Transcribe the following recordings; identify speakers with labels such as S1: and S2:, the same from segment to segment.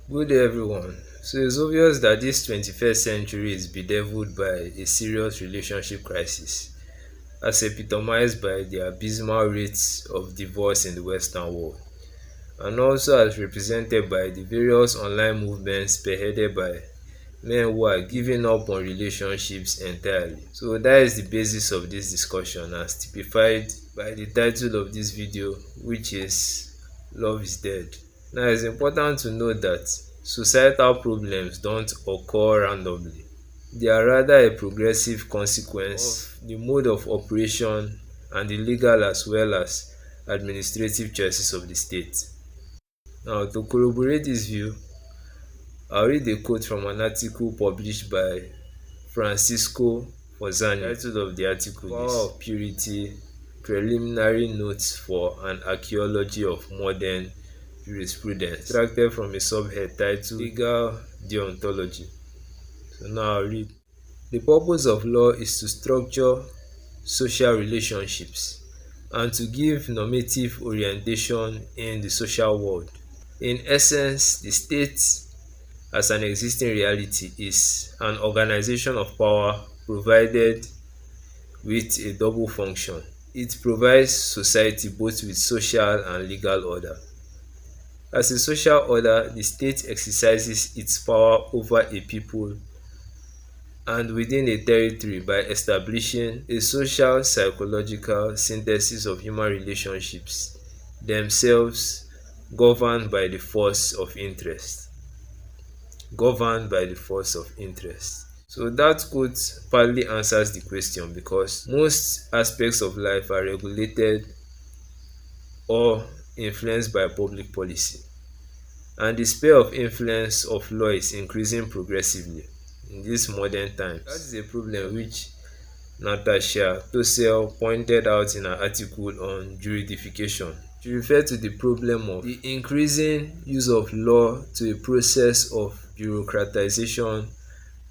S1: Good day everyone. So it's obvious that this 21st century is bedeviled by a serious relationship crisis, as epitomized by the abysmal rates of divorce in the Western world, and also as represented by the various online movements spearheaded by men who are giving up on relationships entirely. So that is the basis of this discussion as typified by the title of this video, which is Love is Dead. Now it's important to note that societal problems don't occur randomly. They are rather a progressive consequence of the mode of operation and the legal as well as administrative choices of the state. Now, to corroborate this view, I'll read a quote from an article published by Francisco Forzani. The title of the article is Power of Purity: Preliminary Notes for an Archaeology of Modern Jurisprudence, extracted from a subhead titled Legal Deontology. So now I'll read. The purpose of law is to structure social relationships and to give normative orientation in the social world. In essence, the state as an existing reality is an organization of power provided with a double function. It provides society both with social and legal order. As a social order, the state exercises its power over a people and within a territory by establishing a social psychological synthesis of human relationships, themselves governed by the force of interest. Governed by the force of interest. So that quote partly answers the question because most aspects of life are regulated or influenced by public policy, and the sphere of influence of law is increasing progressively in this modern times. That is a problem which Natasha Tossell pointed out in her article on juridification. She referred to the problem of the increasing use of law to a process of bureaucratization,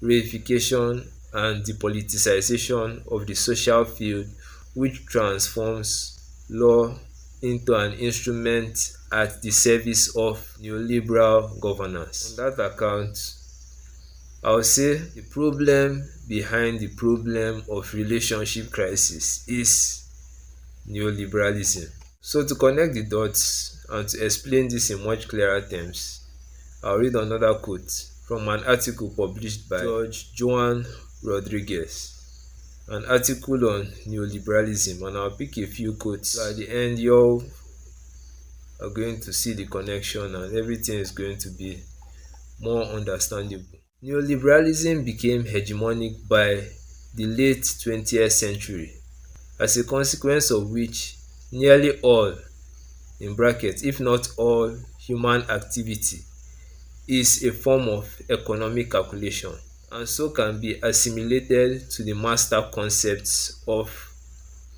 S1: reification, and depoliticization of the social field, which transforms law into an instrument at the service of neoliberal governance. On that account, I would say the problem behind the problem of relationship crisis is neoliberalism. So to connect the dots and to explain this in much clearer terms, I'll read another quote from an article published by George Joan Rodriguez, an article on neoliberalism, and I'll pick a few quotes. So at the end, you all are going to see the connection and everything is going to be more understandable. Neoliberalism became hegemonic by the late 20th century, as a consequence of which nearly all in brackets if not all human activity is a form of economic calculation and so can be assimilated to the master concepts of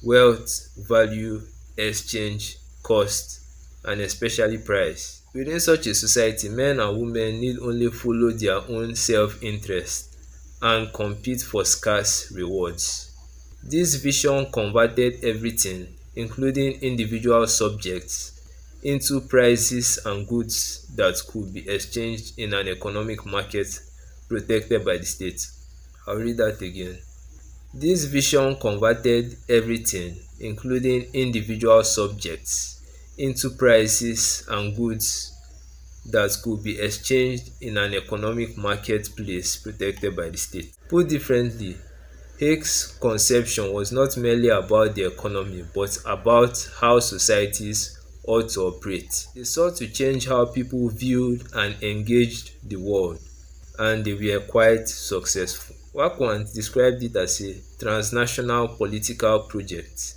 S1: wealth, value, exchange, cost, and especially price. Within such a society, men and women need only follow their own self-interest and compete for scarce rewards. This vision converted everything, including individual subjects, into prices and goods that could be exchanged in an economic market protected by the state. I'll read that again. This vision converted everything, including individual subjects, into prices and goods that could be exchanged in an economic marketplace protected by the state. Put differently, Haig's conception was not merely about the economy but about how societies ought to operate. They sought to change how people viewed and engaged the world, and they were quite successful. Wackwan described it as a transnational political project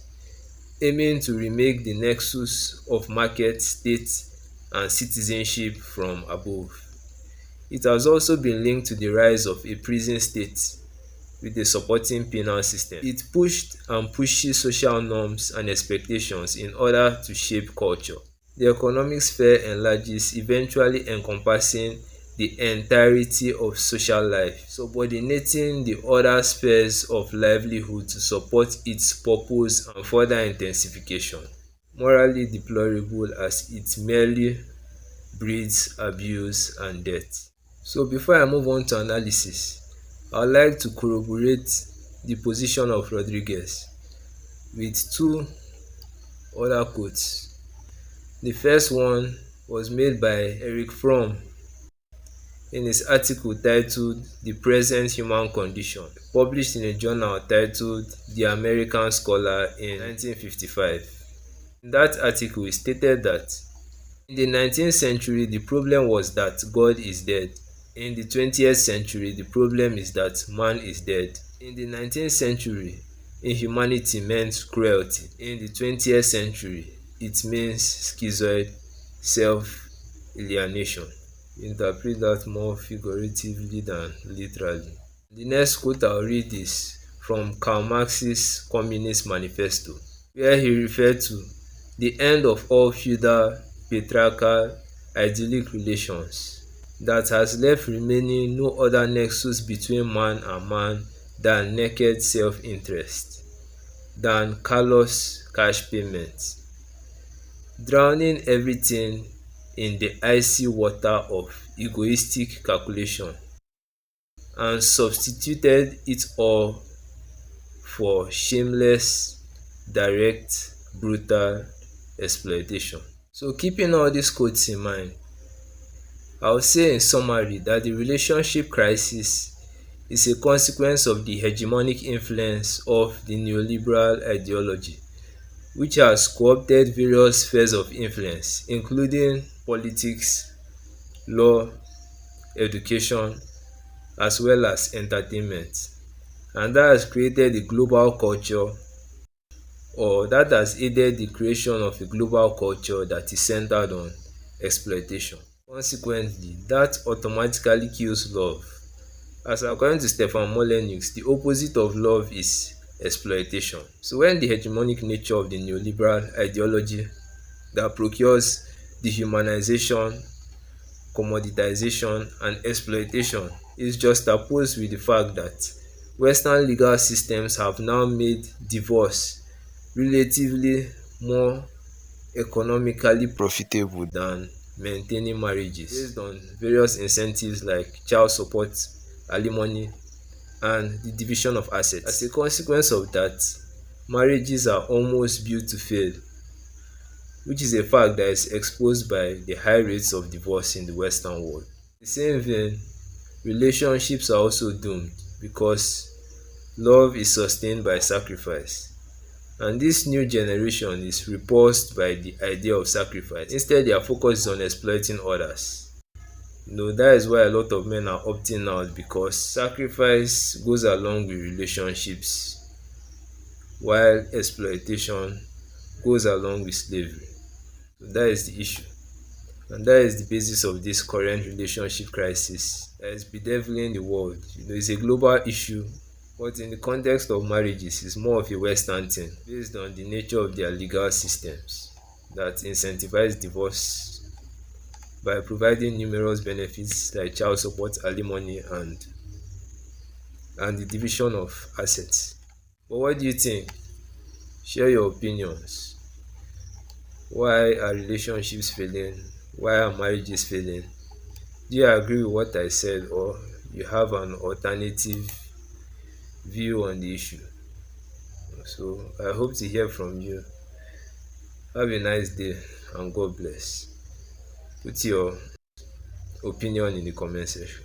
S1: aiming to remake the nexus of market, state, and citizenship from above. It has also been linked to the rise of a prison state with a supporting penal system. It pushed and pushes social norms and expectations in order to shape culture. The economic sphere enlarges, eventually encompassing the entirety of social life, subordinating the other spheres of livelihood to support its purpose and further intensification. Morally deplorable as it merely breeds abuse and death. So before I move on to analysis, I would like to corroborate the position of Rodriguez with two other quotes. The first one was made by Eric Fromm in his article titled "The Present Human Condition", published in a journal titled The American Scholar in 1955. In that article, he stated that in the 19th century, the problem was that God is dead. In the 20th century, the problem is that man is dead. In the 19th century, inhumanity meant cruelty. In the 20th century, it means schizoid self-alienation. Interpret that more figuratively than literally. The next quote I'll read is from Karl Marx's Communist Manifesto, where he referred to the end of all feudal, patriarchal, idyllic relations that has left remaining no other nexus between man and man than naked self-interest, than callous cash payment, drowning everything in the icy water of egoistic calculation, and substituted it all for shameless, direct, brutal exploitation. So keeping all these quotes in mind, I would say in summary that the relationship crisis is a consequence of the hegemonic influence of the neoliberal ideology, which has co-opted various spheres of influence, including politics, law, education, as well as entertainment. And that has created a global culture, or that has aided the creation of a global culture that is centered on exploitation. Consequently, that automatically kills love. As according to Stefan Molyneux, the opposite of love is exploitation. So when the hegemonic nature of the neoliberal ideology that procures dehumanization, commoditization, and exploitation is juxtaposed with the fact that Western legal systems have now made divorce relatively more economically profitable than maintaining marriages, based on various incentives like child support, alimony, and the division of assets. As a consequence of that, marriages are almost built to fail, which is a fact that is exposed by the high rates of divorce in the Western world. In the same vein, relationships are also doomed because love is sustained by sacrifice. And this new generation is repulsed by the idea of sacrifice. Instead, their focus is on exploiting others. That is why a lot of men are opting out, because sacrifice goes along with relationships, while exploitation goes along with slavery. So that is the issue. And that is the basis of this current relationship crisis that is bedeviling the world. It's a global issue, but in the context of marriages, it's more of a Western thing based on the nature of their legal systems that incentivize divorce by providing numerous benefits like child support, alimony, and the division of assets. But what do you think? Share your opinions. Why are relationships failing? Why are marriages failing? Do you agree with what I said, or you have an alternative view on the issue? So I hope to hear from you. Have a nice day and God bless. Put your opinion in the comment section.